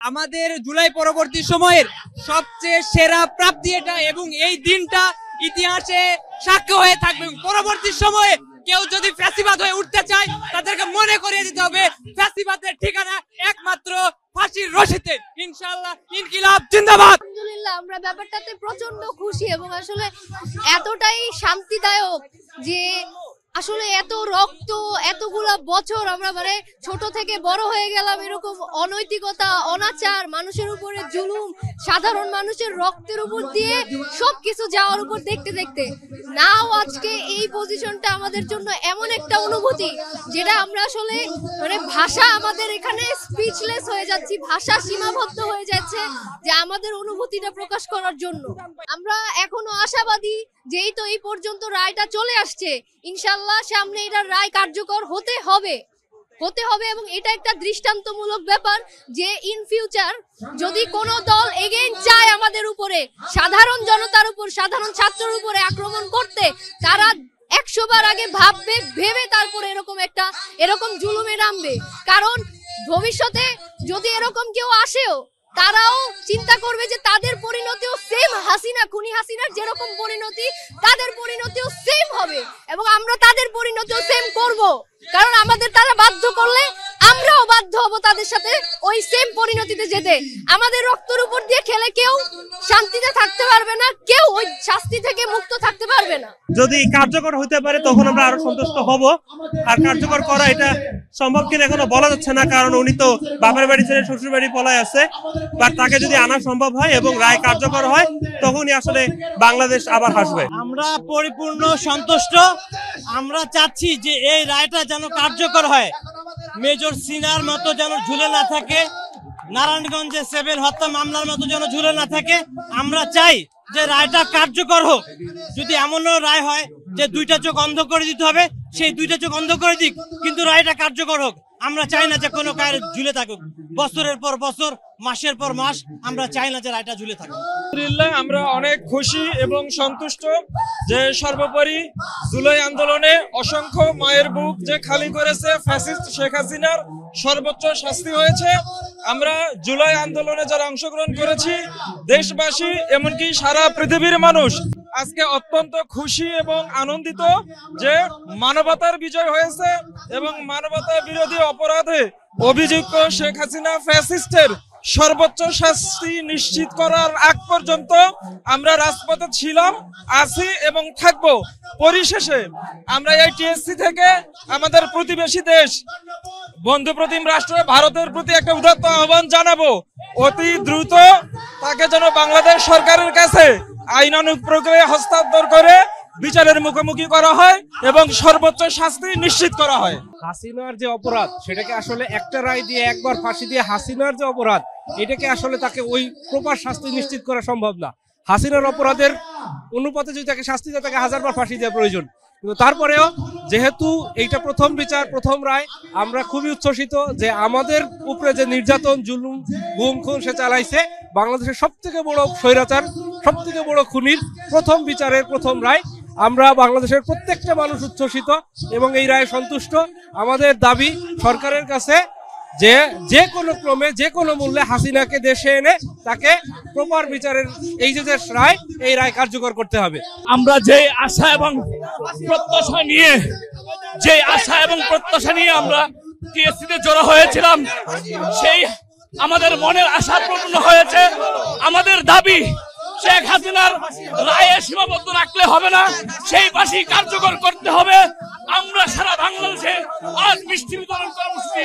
আমাদের জুলাই পরবর্তী সময়ের সবচেয়ে সেরা প্রাপ্তি এটা, এবং এই দিনটা ইতিহাসে সাক্ষ্য হয়ে থাকবে। পরবর্তী সময়ে কেউ যদি ফ্যাসিবাদ হয়ে উঠতে চায় তাদেরকে মনে করিয়ে দিতে হবে ফ্যাসিবাদের ঠিকানা একমাত্র ফাঁসির রশিতে। ইনশাআল্লাহ ইনকিলাব জিন্দাবাদ। আলহামদুলিল্লাহ, আমরা ব্যাপারটাতে প্রচন্ড খুশি এবং আসলে এতটাই শান্তিদায়ক যে আসলে এত রক্ত, এতগুলা বছর আমরা মানে ছোট থেকে বড় হয়ে গেলাম এরকম অনৈতিকতা, অনাচার, মানুষের উপরে জুলুম, সাধারণ মানুষের রক্তের উপর দিয়ে সবকিছু যাওয়ার উপর দেখতে দেখতে নাও আজকে এই পজিশনটা আমাদের জন্য এমন একটা অনুভূতি যেটা আমরা আসলে মানে ভাষা আমাদের এখানে স্পিচলেস হয়ে যাচ্ছি, ভাষা সীমাবদ্ধ হয়ে যাচ্ছে যে আমাদের অনুভূতিটা প্রকাশ করার জন্য। আমরা এখনো আশাবাদী যেই তো এই পর্যন্ত রায়টা চলে আসছে, ইনশাল্লাহ সামনে এটার রায় কার্যকর হতে হবে এবং এটা একটা দৃষ্টান্তমূলক ব্যাপার যে ইন ফিউচার যদি কোনো দল এগেইন চায় আমাদের উপরে, সাধারণ জনতার উপর, সাধারণ ছাত্রের উপরে আক্রমণ করতে, তারা 100 বার আগে ভেবে তারপরে এরকম জুলুমে নামবে। কারণ ভবিষ্যতে যদি এরকম কেউ আসেও তারাও চিন্তা করবে যে তাদের পরিণতিও সেম, খুনি হাসিনার যেরকম পরিণতি তাদের পরিণতিও সেম হবে এবং আমরা তাদের পরিণতিও সেম করব। কারণ আমাদের তারা বাধ্য করলে আমরাও বাধ্য হব তাদের সাথে ওই সেম পরিণতিতে যেতে। আমাদের রক্তের উপর দিয়ে খেলে কেউ শান্তিতে থাকতে পারবে না, কেউ ওই শাস্তি থেকে মুক্ত থাকতে পারবে না। যদি কার্যকর হতে পারে তখন আমরা আরো সন্তুষ্ট হব। আর কার্যকর করা এটা সম্ভব কিনা এখনো বলা যাচ্ছে না, কারণ উনি তো বাপের বাড়ি ছেড়ে শ্বশুর বাড়ি পলায় আছে। বা তাকে যদি আনা সম্ভব হয় এবং রায় কার্যকর হয় তখনই আসলে বাংলাদেশ আবার হাসবে। আমরা পরিপূর্ণ সন্তুষ্ট। আমরা চাচ্ছি যে এই রায়টা যেন কার্যকর হয়, মেজর সিনার মতো যেন ঝুলে না থাকে, নারায়ণগঞ্জে 7 হত্যা মামলার মতো যেন ঝুলে না থাকে। আমরা চাই যে রায়টা কার্যকর হোক। যদি এমনও রায় হয় যে 2টা চোখ অন্ধ করে দিতে হবে, সেই 2টা চোখ অন্ধ করে দিক, কিন্তু রায়টা কার্যকর হোক। আমরা চাই না যে কোনো কায়ের ঝুলে থাকুক বছরের পর বছর, মাসের পর মাস। আমরা চাই না যে রায়টা ঝুলে থাকুক। আলহামদুলিল্লাহ, আমরা অনেক খুশি এবং সন্তুষ্ট যে সর্বোপরি জুলাই আন্দোলনে অসংখ্য মায়ের বুক যে খালি করেছে ফ্যাসিস্ট শেখ হাসিনার সর্বোচ্চ শাস্তি হয়েছে। আমরা জুলাই আন্দোলনে যারা অংশগ্রহণ করেছি, দেশবাসী এমনকি সারা পৃথিবীর মানুষ আজকে অত্যন্ত খুশি এবং আনন্দিত যে মানবতার বিজয় হয়েছে এবং মানবতা বিরোধী অপরাধে অভিযুক্ত শেখ হাসিনা ফ্যাসিস্টের সর্বোচ্চ শাস্তি নিশ্চিত করার আগ পর্যন্ত আমরা রাজপথে ছিলাম, আছি এবং থাকবো। পরিশেষে আমরা এই টিএসসি থেকে আমাদের প্রতিবেশী দেশ, বন্ধুপ্রতিম রাষ্ট্র ভারতের প্রতি একটা উদাত্ত আহ্বান জানাবো, অতি দ্রুত তাকে যেন বাংলাদেশ সরকারের কাছে আইনানুগ প্রক্রিয়া হস্তান্তর করে বিচারের মুখোমুখি করা হয় এবং সর্বোচ্চ শাস্তি নিশ্চিত করা হয়। হাসিনার যে অপরাধ সেটাকে আসলে একটা রায় দিয়ে, একবার ফাঁসি দিয়ে হাসিনার যে অপরাধ এটাকে আসলে তাকে ওই প্রপার শাস্তি নিশ্চিত করা সম্ভব না। হাসিনার অপরাধের অনুপাতে যদি তাকে শাস্তি দেয় তাকে 1000 বার ফাঁসি দেওয়া প্রয়োজন। কিন্তু তারপরেও যেহেতু এইটা প্রথম বিচার, প্রথম রায়, আমরা খুবই উচ্ছ্বসিত যে আমাদের উপরে যে নির্যাতন, জুলুম, গুম খুন সে চালাইছে, বাংলাদেশের সবথেকে বড় স্বৈরাচার, সবথেকে বড় খুনির প্রথম বিচারের প্রথম রায়। আমরা বাংলাদেশের প্রত্যেকটা মানুষ উচ্ছ্বসিত এবং এই রায়ে সন্তুষ্ট। আমাদের দাবি সরকারের কাছে যে কোনো ক্রমে, যে কোনো মূল্যে হাসিনাকে দেশে এনে তাকে প্রপার বিচারের এই যে রায়, এই রায় কার্যকর করতে হবে। আমরা যে আশা এবং প্রত্যাশা নিয়ে আমরা টিএসসিতে জড়ো হয়েছিলাম, সেই আমাদের মনের আশা পূর্ণ হয়েছে। আমাদের দাবি শেখ হাসিনার রায়ে সীমাবদ্ধ রাখলে হবে না, সেই ফাঁসি কার্যকর করতে হবে। আমরা সারা বাংলাদেশে আজ মিষ্টি বিতরণ কর্মসূচি